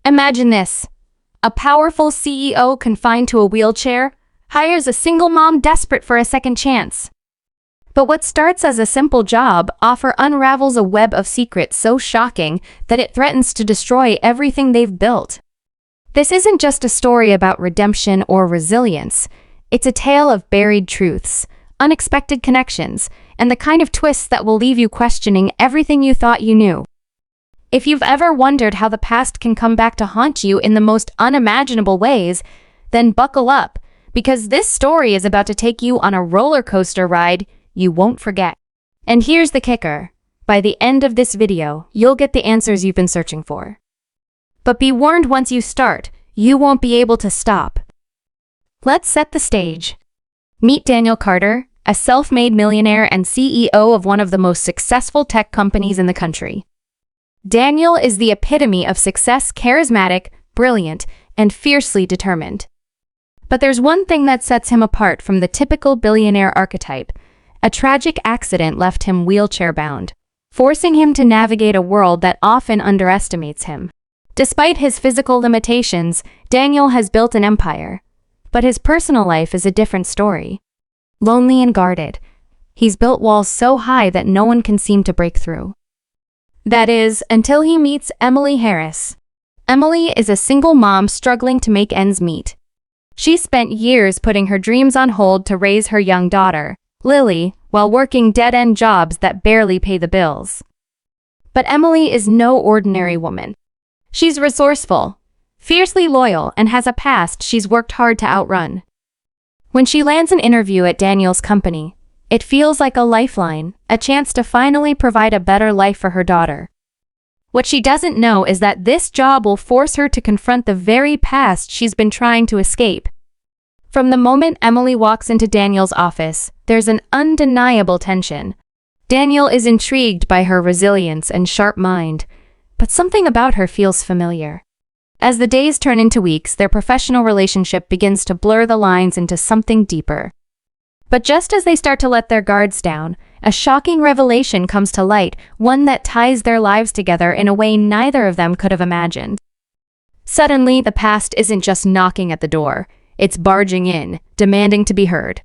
Imagine this. A powerful CEO confined to a wheelchair hires a single mom desperate for a second chance. But what starts as a simple job offer unravels a web of secrets so shocking that it threatens to destroy everything they've built. This isn't just a story about redemption or resilience. It's a tale of buried truths, unexpected connections, and the kind of twists that will leave you questioning everything you thought you knew. If you've ever wondered how the past can come back to haunt you in the most unimaginable ways, then buckle up, because this story is about to take you on a roller coaster ride you won't forget. And here's the kicker. By the end of this video, you'll get the answers you've been searching for. But be warned, once you start, you won't be able to stop. Let's set the stage. Meet Daniel Carter, a self-made millionaire and CEO of one of the most successful tech companies in the country. Daniel is the epitome of success, charismatic, brilliant, and fiercely determined. But there's one thing that sets him apart from the typical billionaire archetype. A tragic accident left him wheelchair-bound, forcing him to navigate a world that often underestimates him. Despite his physical limitations, Daniel has built an empire. But his personal life is a different story. Lonely and guarded, he's built walls so high that no one can seem to break through. That is, until he meets Emily Harris. Emily is a single mom struggling to make ends meet. She spent years putting her dreams on hold to raise her young daughter, Lily, while working dead-end jobs that barely pay the bills. But Emily is no ordinary woman. She's resourceful, fiercely loyal, and has a past she's worked hard to outrun. When she lands an interview at Daniel's company, it feels like a lifeline, a chance to finally provide a better life for her daughter. What she doesn't know is that this job will force her to confront the very past she's been trying to escape. From the moment Emily walks into Daniel's office, there's an undeniable tension. Daniel is intrigued by her resilience and sharp mind, but something about her feels familiar. As the days turn into weeks, their professional relationship begins to blur the lines into something deeper. But just as they start to let their guards down, a shocking revelation comes to light, one that ties their lives together in a way neither of them could have imagined. Suddenly, the past isn't just knocking at the door. It's barging in, demanding to be heard.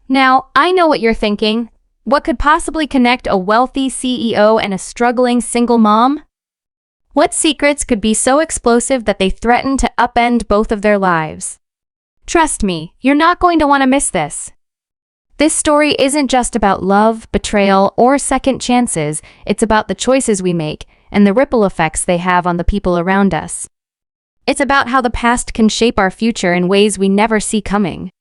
Now, I know what you're thinking. What could possibly connect a wealthy CEO and a struggling single mom? What secrets could be so explosive that they threaten to upend both of their lives? Trust me, you're not going to want to miss this. This story isn't just about love, betrayal, or second chances. It's about the choices we make and the ripple effects they have on the people around us. It's about how the past can shape our future in ways we never see coming.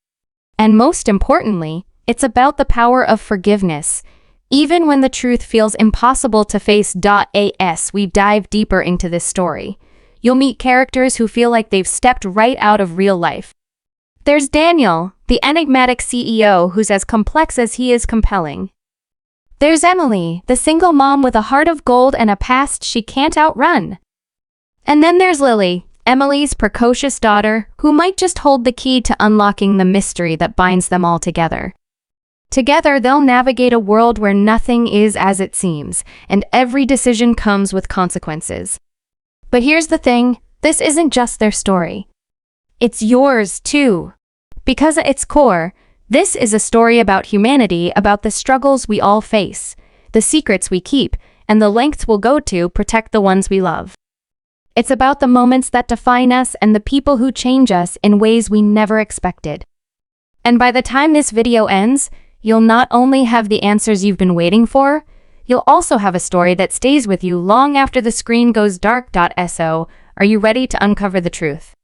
And most importantly, it's about the power of forgiveness. Even when the truth feels impossible to face. As we dive deeper into this story, you'll meet characters who feel like they've stepped right out of real life. There's Daniel, the enigmatic CEO who's as complex as he is compelling. There's Emily, the single mom with a heart of gold and a past she can't outrun. And then there's Lily, Emily's precocious daughter, who might just hold the key to unlocking the mystery that binds them all together. Together, they'll navigate a world where nothing is as it seems, and every decision comes with consequences. But here's the thing, this isn't just their story. It's yours, too. Because at its core, this is a story about humanity, about the struggles we all face, the secrets we keep, and the lengths we'll go to protect the ones we love. It's about the moments that define us and the people who change us in ways we never expected. And by the time this video ends, you'll not only have the answers you've been waiting for, you'll also have a story that stays with you long after the screen goes dark. So, are you ready to uncover the truth?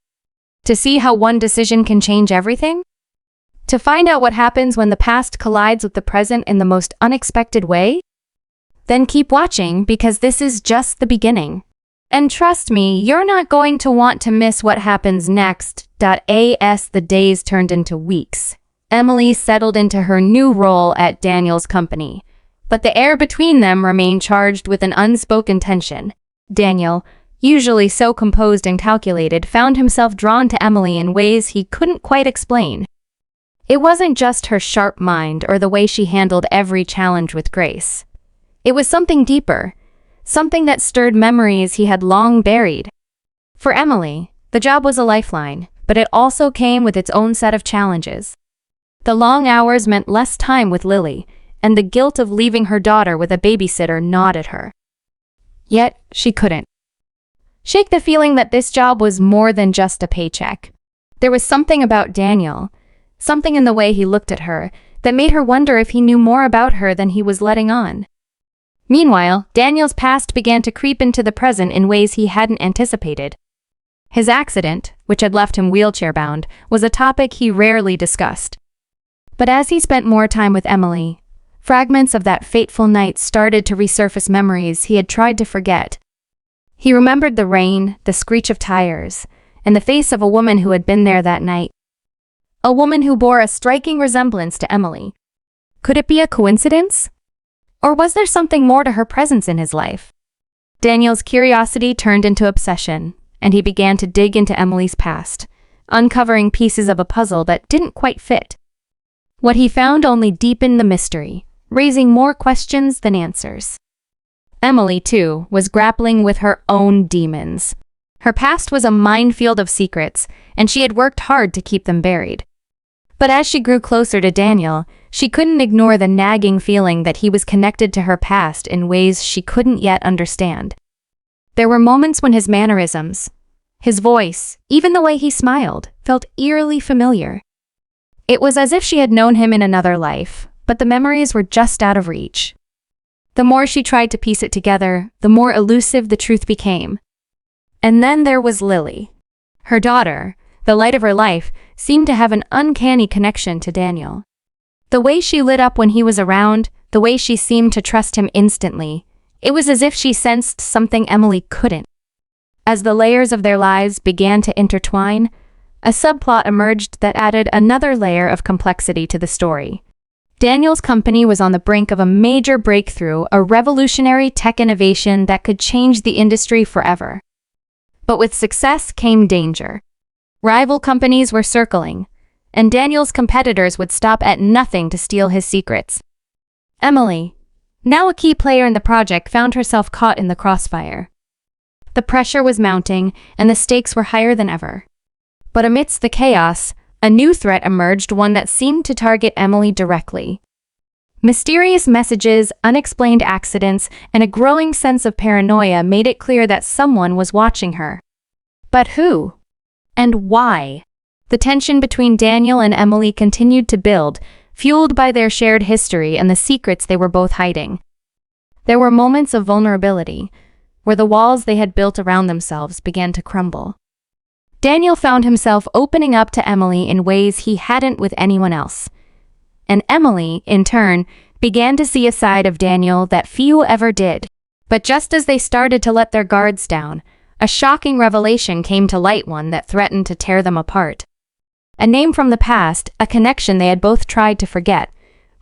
To see how one decision can change everything? To find out what happens when the past collides with the present in the most unexpected way? Then keep watching, because this is just the beginning. And trust me, you're not going to want to miss what happens next. As the days turned into weeks, Emily settled into her new role at Daniel's company. But the air between them remained charged with an unspoken tension. Daniel, usually so composed and calculated, found himself drawn to Emily in ways he couldn't quite explain. It wasn't just her sharp mind or the way she handled every challenge with grace. It was something deeper, something that stirred memories he had long buried. For Emily, the job was a lifeline, but it also came with its own set of challenges. The long hours meant less time with Lily, and the guilt of leaving her daughter with a babysitter gnawed at her. Yet, she couldn't shake the feeling that this job was more than just a paycheck. There was something about Daniel, something in the way he looked at her, that made her wonder if he knew more about her than he was letting on. Meanwhile, Daniel's past began to creep into the present in ways he hadn't anticipated. His accident, which had left him wheelchair-bound, was a topic he rarely discussed. But as he spent more time with Emily, fragments of that fateful night started to resurface memories he had tried to forget. He remembered the rain, the screech of tires, and the face of a woman who had been there that night. A woman who bore a striking resemblance to Emily. Could it be a coincidence? Or was there something more to her presence in his life? Daniel's curiosity turned into obsession, and he began to dig into Emily's past, uncovering pieces of a puzzle that didn't quite fit. What he found only deepened the mystery, raising more questions than answers. Emily, too, was grappling with her own demons. Her past was a minefield of secrets, and she had worked hard to keep them buried. But as she grew closer to Daniel, she couldn't ignore the nagging feeling that he was connected to her past in ways she couldn't yet understand. There were moments when his mannerisms, his voice, even the way he smiled, felt eerily familiar. It was as if she had known him in another life, but the memories were just out of reach. The more she tried to piece it together, the more elusive the truth became. And then there was Lily. Her daughter, the light of her life, seemed to have an uncanny connection to Daniel. The way she lit up when he was around, the way she seemed to trust him instantly, it was as if she sensed something Emily couldn't. As the layers of their lives began to intertwine, a subplot emerged that added another layer of complexity to the story. Daniel's company was on the brink of a major breakthrough, a revolutionary tech innovation that could change the industry forever. But with success came danger. Rival companies were circling, and Daniel's competitors would stop at nothing to steal his secrets. Emily, now a key player in the project, found herself caught in the crossfire. The pressure was mounting, and the stakes were higher than ever. But amidst the chaos, a new threat emerged, one that seemed to target Emily directly. Mysterious messages, unexplained accidents, and a growing sense of paranoia made it clear that someone was watching her. But who? And why? The tension between Daniel and Emily continued to build, fueled by their shared history and the secrets they were both hiding. There were moments of vulnerability, where the walls they had built around themselves began to crumble. Daniel found himself opening up to Emily in ways he hadn't with anyone else. And Emily, in turn, began to see a side of Daniel that few ever did. But just as they started to let their guards down, a shocking revelation came to light, one that threatened to tear them apart. A name from the past, a connection they had both tried to forget,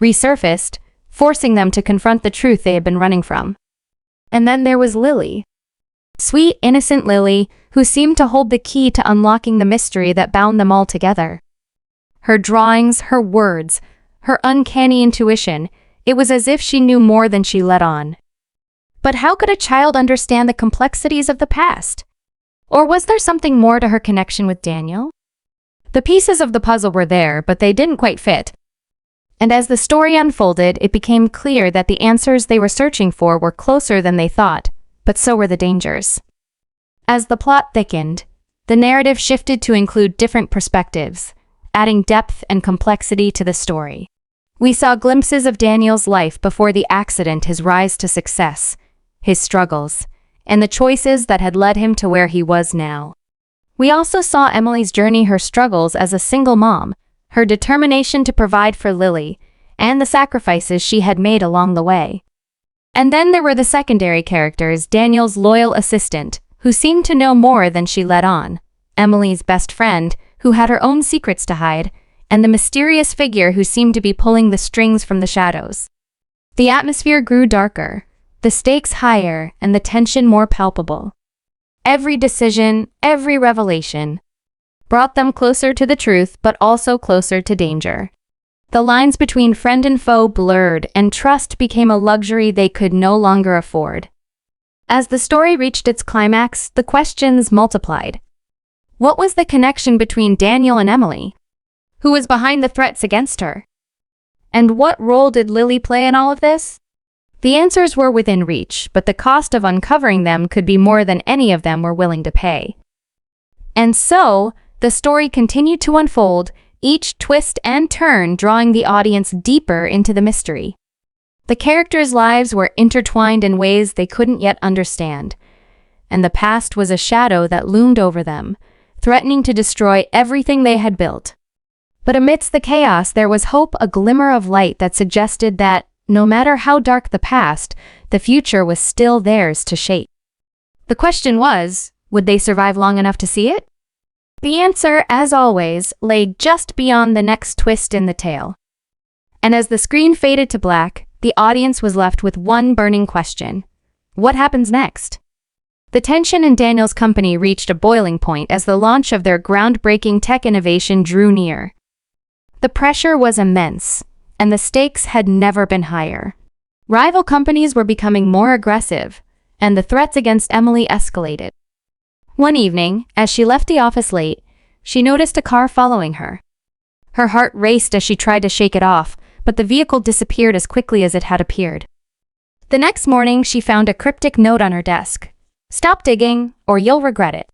resurfaced, forcing them to confront the truth they had been running from. And then there was Lily. Sweet, innocent Lily, who seemed to hold the key to unlocking the mystery that bound them all together. Her drawings, her words, her uncanny intuition, it was as if she knew more than she let on. But how could a child understand the complexities of the past? Or was there something more to her connection with Daniel? The pieces of the puzzle were there, but they didn't quite fit. And as the story unfolded, it became clear that the answers they were searching for were closer than they thought, but so were the dangers. As the plot thickened, the narrative shifted to include different perspectives, adding depth and complexity to the story. We saw glimpses of Daniel's life before the accident, his rise to success, his struggles, and the choices that had led him to where he was now. We also saw Emily's journey, her struggles as a single mom, her determination to provide for Lily, and the sacrifices she had made along the way. And then there were the secondary characters, Daniel's loyal assistant, who seemed to know more than she let on, Emily's best friend, who had her own secrets to hide, and the mysterious figure who seemed to be pulling the strings from the shadows. The atmosphere grew darker, the stakes higher, and the tension more palpable. Every decision, every revelation, brought them closer to the truth, but also closer to danger. The lines between friend and foe blurred, and trust became a luxury they could no longer afford. As the story reached its climax, the questions multiplied. What was the connection between Daniel and Emily? Who was behind the threats against her? And what role did Lily play in all of this? The answers were within reach, but the cost of uncovering them could be more than any of them were willing to pay. And so, the story continued to unfold, each twist and turn drawing the audience deeper into the mystery. The characters' lives were intertwined in ways they couldn't yet understand, and the past was a shadow that loomed over them, threatening to destroy everything they had built. But amidst the chaos, there was hope, a glimmer of light that suggested that, no matter how dark the past, the future was still theirs to shape. The question was, would they survive long enough to see it? The answer, as always, lay just beyond the next twist in the tale. And as the screen faded to black, the audience was left with one burning question. What happens next? The tension in Daniel's company reached a boiling point as the launch of their groundbreaking tech innovation drew near. The pressure was immense, and the stakes had never been higher. Rival companies were becoming more aggressive, and the threats against Emily escalated. One evening, as she left the office late, she noticed a car following her. Her heart raced as she tried to shake it off, but the vehicle disappeared as quickly as it had appeared. The next morning, she found a cryptic note on her desk. Stop digging, or you'll regret it.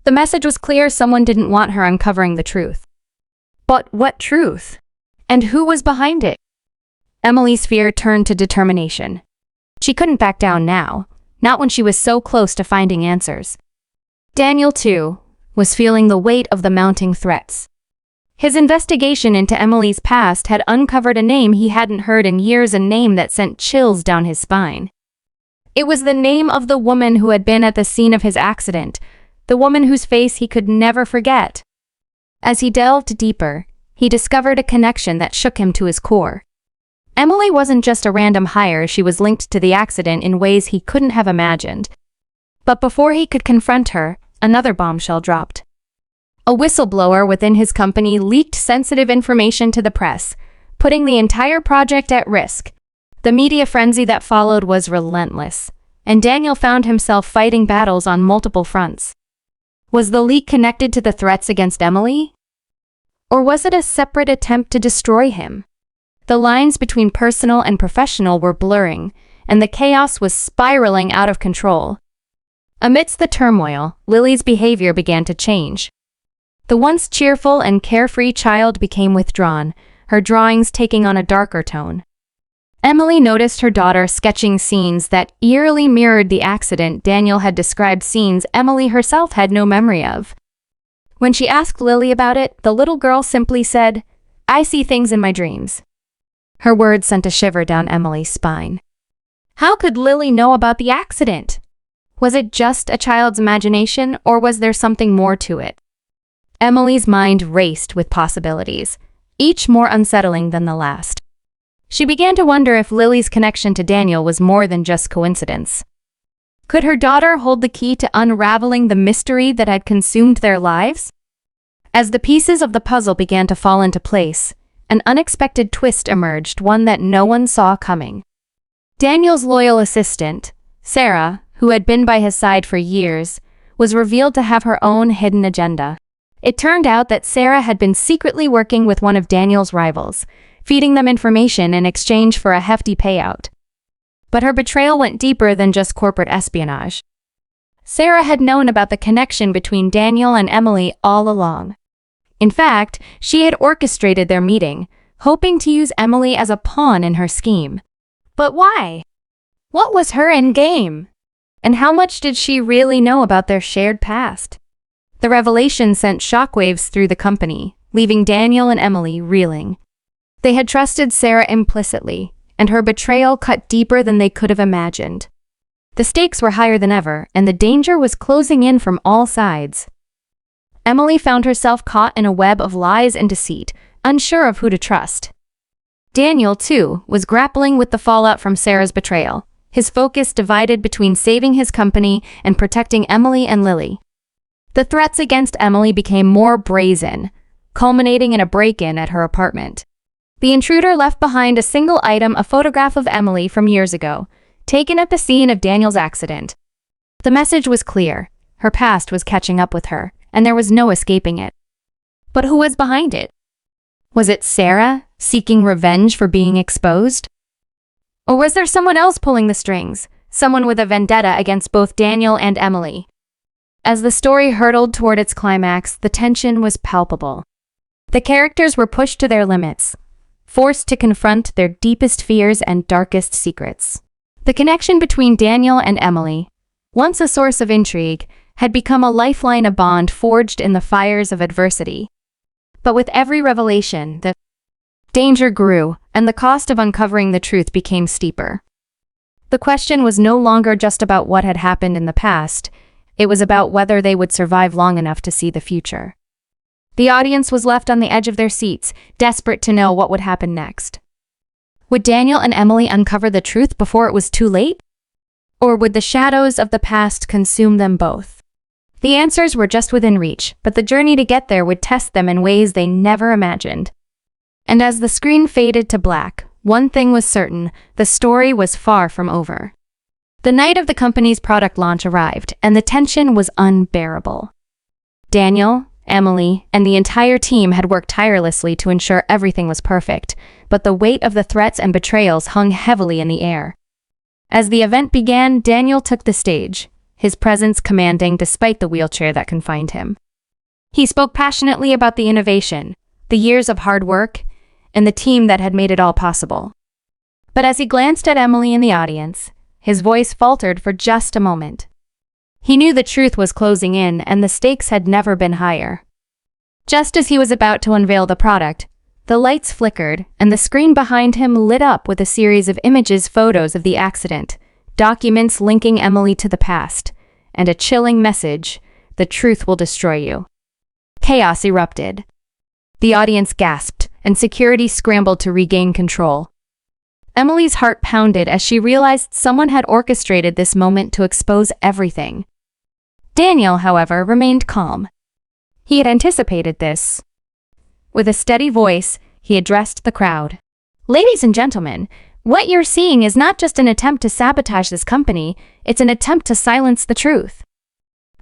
The message was clear: someone didn't want her uncovering the truth. But what truth? And who was behind it? Emily's fear turned to determination. She couldn't back down now, not when she was so close to finding answers. Daniel, too, was feeling the weight of the mounting threats. His investigation into Emily's past had uncovered a name he hadn't heard in years, a name that sent chills down his spine. It was the name of the woman who had been at the scene of his accident, the woman whose face he could never forget. As he delved deeper, he discovered a connection that shook him to his core. Emily wasn't just a random hire, she was linked to the accident in ways he couldn't have imagined. But before he could confront her, another bombshell dropped. A whistleblower within his company leaked sensitive information to the press, putting the entire project at risk. The media frenzy that followed was relentless, and Daniel found himself fighting battles on multiple fronts. Was the leak connected to the threats against Emily? Or was it a separate attempt to destroy him? The lines between personal and professional were blurring, and the chaos was spiraling out of control. Amidst the turmoil, Lily's behavior began to change. The once cheerful and carefree child became withdrawn, her drawings taking on a darker tone. Emily noticed her daughter sketching scenes that eerily mirrored the accident. Daniel had described scenes Emily herself had no memory of. When she asked Lily about it, the little girl simply said, "I see things in my dreams." Her words sent a shiver down Emily's spine. How could Lily know about the accident? Was it just a child's imagination, or was there something more to it? Emily's mind raced with possibilities, each more unsettling than the last. She began to wonder if Lily's connection to Daniel was more than just coincidence. Could her daughter hold the key to unraveling the mystery that had consumed their lives? As the pieces of the puzzle began to fall into place, an unexpected twist emerged, one that no one saw coming. Daniel's loyal assistant, Sarah, who had been by his side for years, was revealed to have her own hidden agenda. It turned out that Sarah had been secretly working with one of Daniel's rivals, feeding them information in exchange for a hefty payout. But her betrayal went deeper than just corporate espionage. Sarah had known about the connection between Daniel and Emily all along. In fact, she had orchestrated their meeting, hoping to use Emily as a pawn in her scheme. But why? What was her end game? And how much did she really know about their shared past? The revelation sent shockwaves through the company, leaving Daniel and Emily reeling. They had trusted Sarah implicitly, and her betrayal cut deeper than they could have imagined. The stakes were higher than ever, and the danger was closing in from all sides. Emily found herself caught in a web of lies and deceit, unsure of who to trust. Daniel, too, was grappling with the fallout from Sarah's betrayal, his focus divided between saving his company and protecting Emily and Lily. The threats against Emily became more brazen, culminating in a break-in at her apartment. The intruder left behind a single item, a photograph of Emily from years ago, taken at the scene of Daniel's accident. The message was clear. Her past was catching up with her, and there was no escaping it. But who was behind it? Was it Sarah, seeking revenge for being exposed? Or was there someone else pulling the strings, someone with a vendetta against both Daniel and Emily? As the story hurtled toward its climax, the tension was palpable. The characters were pushed to their limits, forced to confront their deepest fears and darkest secrets. The connection between Daniel and Emily, once a source of intrigue, had become a lifeline, a bond forged in the fires of adversity. But with every revelation, the danger grew, and the cost of uncovering the truth became steeper. The question was no longer just about what had happened in the past, it was about whether they would survive long enough to see the future. The audience was left on the edge of their seats, desperate to know what would happen next. Would Daniel and Emily uncover the truth before it was too late? Or would the shadows of the past consume them both? The answers were just within reach, but the journey to get there would test them in ways they never imagined. And as the screen faded to black, one thing was certain: the story was far from over. The night of the company's product launch arrived, and the tension was unbearable. Daniel, Emily, and the entire team had worked tirelessly to ensure everything was perfect, but the weight of the threats and betrayals hung heavily in the air. As the event began, Daniel took the stage, his presence commanding despite the wheelchair that confined him. He spoke passionately about the innovation, the years of hard work, and the team that had made it all possible. But as he glanced at Emily in the audience, his voice faltered for just a moment. He knew the truth was closing in, and the stakes had never been higher. Just as he was about to unveil the product, the lights flickered, and the screen behind him lit up with a series of images, photos of the accident, documents linking Emily to the past, and a chilling message: the truth will destroy you. Chaos erupted. The audience gasped, and security scrambled to regain control. Emily's heart pounded as she realized someone had orchestrated this moment to expose everything. Daniel, however, remained calm. He had anticipated this. With a steady voice, he addressed the crowd. "Ladies and gentlemen, what you're seeing is not just an attempt to sabotage this company, it's an attempt to silence the truth.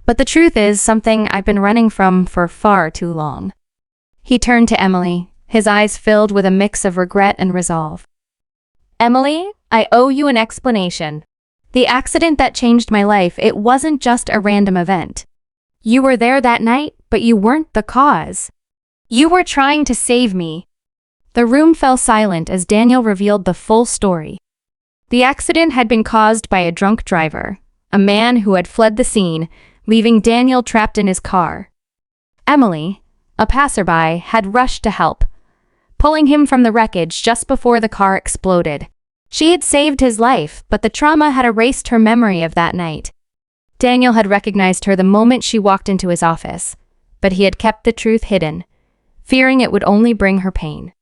But the truth is something I've been running from for far too long." He turned to Emily, his eyes filled with a mix of regret and resolve. "Emily, I owe you an explanation. The accident that changed my life, it wasn't just a random event. You were there that night, but you weren't the cause. You were trying to save me." The room fell silent as Daniel revealed the full story. The accident had been caused by a drunk driver, a man who had fled the scene, leaving Daniel trapped in his car. Emily, a passerby, had rushed to help, pulling him from the wreckage just before the car exploded. She had saved his life, but the trauma had erased her memory of that night. Daniel had recognized her the moment she walked into his office, but he had kept the truth hidden, fearing it would only bring her pain.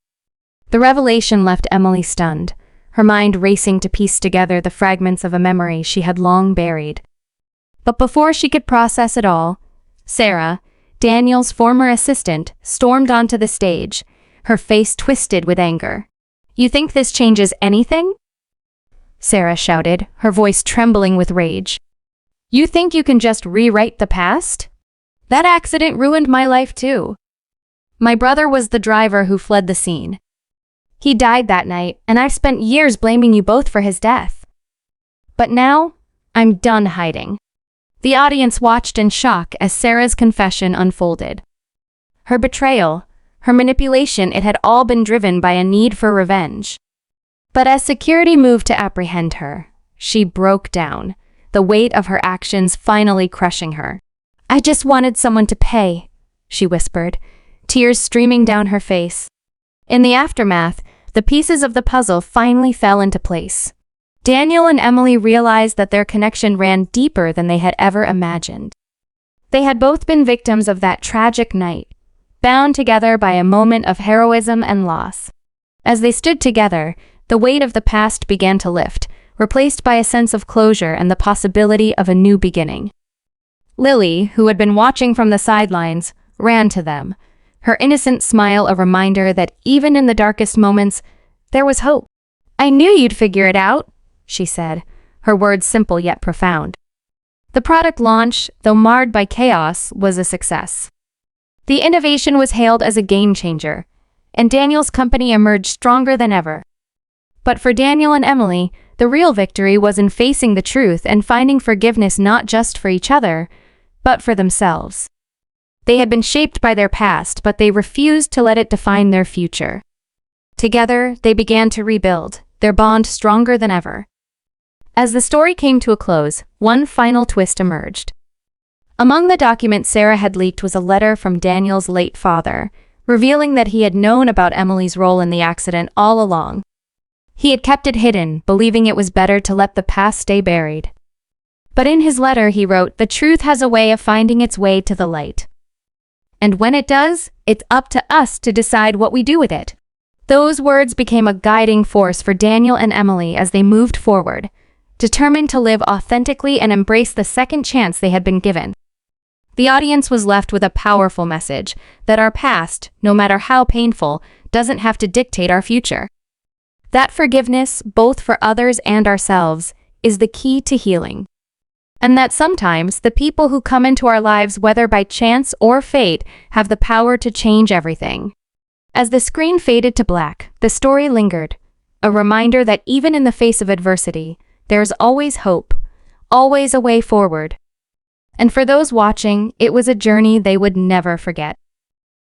The revelation left Emily stunned, her mind racing to piece together the fragments of a memory she had long buried. But before she could process it all, Sarah, Daniel's former assistant, stormed onto the stage, her face twisted with anger. "You think this changes anything?" Sarah shouted, her voice trembling with rage. "You think you can just rewrite the past? That accident ruined my life too. My brother was the driver who fled the scene. He died that night, and I've spent years blaming you both for his death. But now, I'm done hiding." The audience watched in shock as Sarah's confession unfolded. Her betrayal, her manipulation, it had all been driven by a need for revenge. But as security moved to apprehend her, she broke down, the weight of her actions finally crushing her. "I just wanted someone to pay," she whispered, tears streaming down her face. In the aftermath, the pieces of the puzzle finally fell into place. Daniel and Emily realized that their connection ran deeper than they had ever imagined. They had both been victims of that tragic night, bound together by a moment of heroism and loss. As they stood together, the weight of the past began to lift, replaced by a sense of closure and the possibility of a new beginning. Lily, who had been watching from the sidelines, ran to them, her innocent smile a reminder that even in the darkest moments, there was hope. "I knew you'd figure it out," she said, her words simple yet profound. The product launch, though marred by chaos, was a success. The innovation was hailed as a game changer, and Daniel's company emerged stronger than ever. But for Daniel and Emily, the real victory was in facing the truth and finding forgiveness not just for each other, but for themselves. They had been shaped by their past, but they refused to let it define their future. Together, they began to rebuild, their bond stronger than ever. As the story came to a close, one final twist emerged. Among the documents Sarah had leaked was a letter from Daniel's late father, revealing that he had known about Emily's role in the accident all along. He had kept it hidden, believing it was better to let the past stay buried. But in his letter he wrote, "The truth has a way of finding its way to the light. And when it does, it's up to us to decide what we do with it." Those words became a guiding force for Daniel and Emily as they moved forward, determined to live authentically and embrace the second chance they had been given. The audience was left with a powerful message that our past, no matter how painful, doesn't have to dictate our future. That forgiveness, both for others and ourselves, is the key to healing. And that sometimes the people who come into our lives, whether by chance or fate, have the power to change everything. As the screen faded to black, the story lingered, a reminder that even in the face of adversity, there's always hope, always a way forward. And for those watching, it was a journey they would never forget.